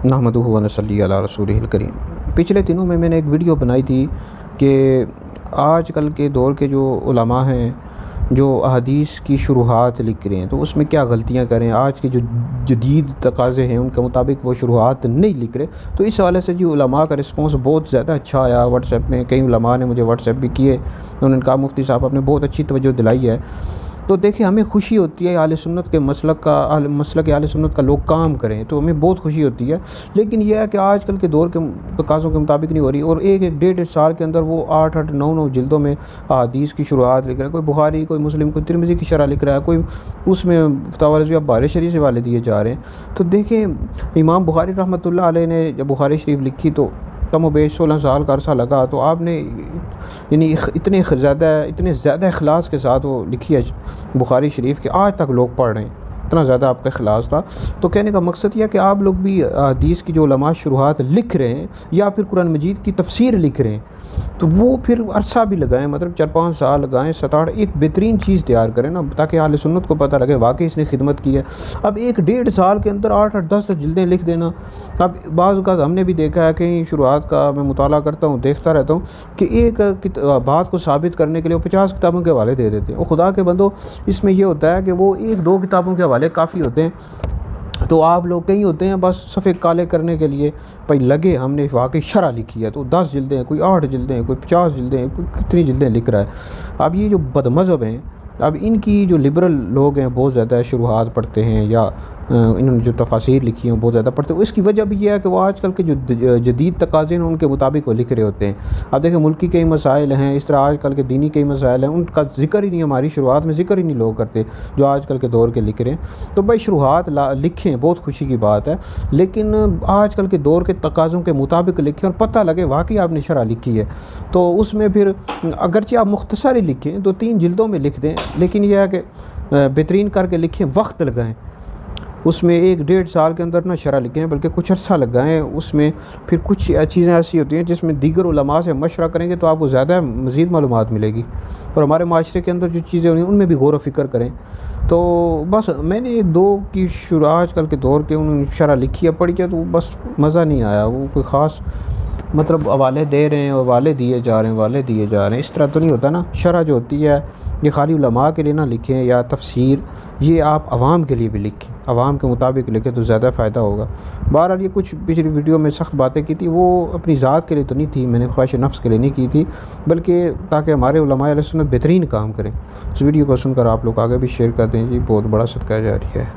नहमदुहु व नसल्ली अला रसूलिहिल करीम। पिछले दिनों में मैंने एक वीडियो बनाई थी कि आजकल के दौर के जो उलमा हैं जो अहदीस की शुरुआत लिख रहे हैं तो उसमें क्या गलतियां करें, आज के जो जदीद तकाज़े हैं उनके मुताबिक वो शुरुआत नहीं लिख रहे। तो इस हवाले से जी उलमा का रिस्पॉन्स बहुत ज़्यादा अच्छा आया। व्हाट्सएप में कई उलमा ने मुझे व्हाट्सएप भी किए, उन्होंने कहा मुफ्ती साहब आपने बहुत अच्छी तवज्जो दिलाई है। तो देखिए हमें खुशी होती है आले सुन्नत के मसलक आले सुन्नत का लोग काम करें तो हमें बहुत खुशी होती है। लेकिन यह है कि आजकल के दौर के तकाज़ों के मुताबिक नहीं हो रही और एक एक डेढ़ साल के अंदर वो 8-8 9-9 जिल्दों में हदीस की शुरुआत लिख रहा है। कोई बुखारी, कोई मुस्लिम, कोई तिरमिज़ी की शरह लिख रहा है, कोई उसमें फतावा रज़विया बारे शरीफ से वाले दिए जा रहे हैं। तो देखें इमाम बुखारी रहमतुल्लाह अलैह ने जब बुखारी शरीफ लिखी तो कम व बेश 16 साल का अरसा लगा। तो आपने यानी इतने ज़्यादा इखलास के साथ वो लिखी है बुखारी शरीफ कि आज तक लोग पढ़ रहे हैं, इतना ज़्यादा आपका इखलास था। तो कहने का मकसद यह है कि आप लोग भी हदीस की जो उलमा शुरुआत लिख रहे हैं या फिर कुरान मजीद की तफसीर लिख रहे हैं तो वो फिर अरसा भी लगाएं, मतलब 4-5 साल लगाएं, 7-8 एक बेहतरीन चीज़ तैयार करें ना, ताकि आले सुन्नत को पता लगे वाकई इसने खिदमत की है। अब 1-1.5 साल के अंदर 8-8 10 जिल्दें लिख देना। अब बाज़ का हमने भी देखा है, कहीं शुरुआत का मैं मुताला करता हूँ, देखता रहता हूँ कि एक बात को साबित करने के लिए वो 50 किताबों के हवाले दे देते हैं। और खुदा के बंदो इसमें यह होता है कि वो 1-2 किताबों के हवाले काफ़ी होते हैं। तो आप लोग कहीं होते हैं बस सफ़े काले करने के लिए भाई लगे हमने वाकई शरह लिखी है तो 10 जिल्दें हैं, कोई 8 जिल्दें हैं, कोई 50 जिल्दें हैं, कोई कितनी जिल्दें लिख रहा है। अब ये जो बदमज़हब हैं, अब इनकी जो लिबरल लोग हैं बहुत ज़्यादा शुरुआत पढ़ते हैं या इन्होंने जो तफासिर लिखी हैं बहुत ज़्यादा पढ़ते हैं। इसकी वजह भी यह है कि वो आजकल के जो जदीद तकाज़े हैं उनके मुताबिक वो लिख रहे होते हैं। अब देखें मुल्की कई मसाइल हैं, इस तरह आजकल के दीनी कई मसाइल हैं, उनका ज़िक्र ही नहीं, हमारी शुरुआत में ज़िक्र ही नहीं लोग करते जो आजकल के दौर के लिख रहे हैं। तो भाई शुरुआत लिखें, बहुत खुशी की बात है, लेकिन आजकल के दौर के तकाज़ों के मुताबिक लिखें और पता लगे वाकई आपने शरह लिखी है। तो उसमें फिर अगरचे आप मुख्तसर ही लिखें, 2-3 जिल्दों में लिख दें, लेकिन यह है कि बेहतरीन करके लिखें, वक्त लगाएं उसमें। 1-1.5 साल के अंदर ना शरह लिखें बल्कि कुछ अर्सा लगाएं उसमें। फिर कुछ चीज़ें ऐसी होती हैं जिसमें दीगर उलमा से मशवरा करेंगे तो आपको ज़्यादा मज़ीद मालूमात मिलेगी। और हमारे माशरे के अंदर जो चीज़ें होंगी उनमें भी गौर व फ़िक्र करें। तो बस मैंने 1-2 की शुरू आजकल के दौर के उन्होंने शरह लिखी है, पढ़ी है, तो बस मज़ा नहीं आया। वो कोई ख़ास मतलब हवाले दे रहे हैं, हवाले दिए जा रहे हैं, हवाले दिए जा रहे हैं, इस तरह तो नहीं होता ना। शरह जो होती है ये खाली उलमा के लिए ना लिखें या तफसीर, ये आप आवाम के लिए भी लिखें, आवाम के मुताबिक लिखें तो ज़्यादा फ़ायदा होगा। बहरहाल ये कुछ पिछली वीडियो में सख्त बातें की थी, वो अपनी ज़ात के लिए तो नहीं थी, मैंने ख्वाहिश नफ्स के लिए नहीं की थी, बल्कि ताकि हमारे उलमाए अहले सुन्नत बेहतरीन काम करें। इस वीडियो को सुनकर आप लोग आगे भी शेयर कर दें जी, बहुत बड़ा सदका जारी है।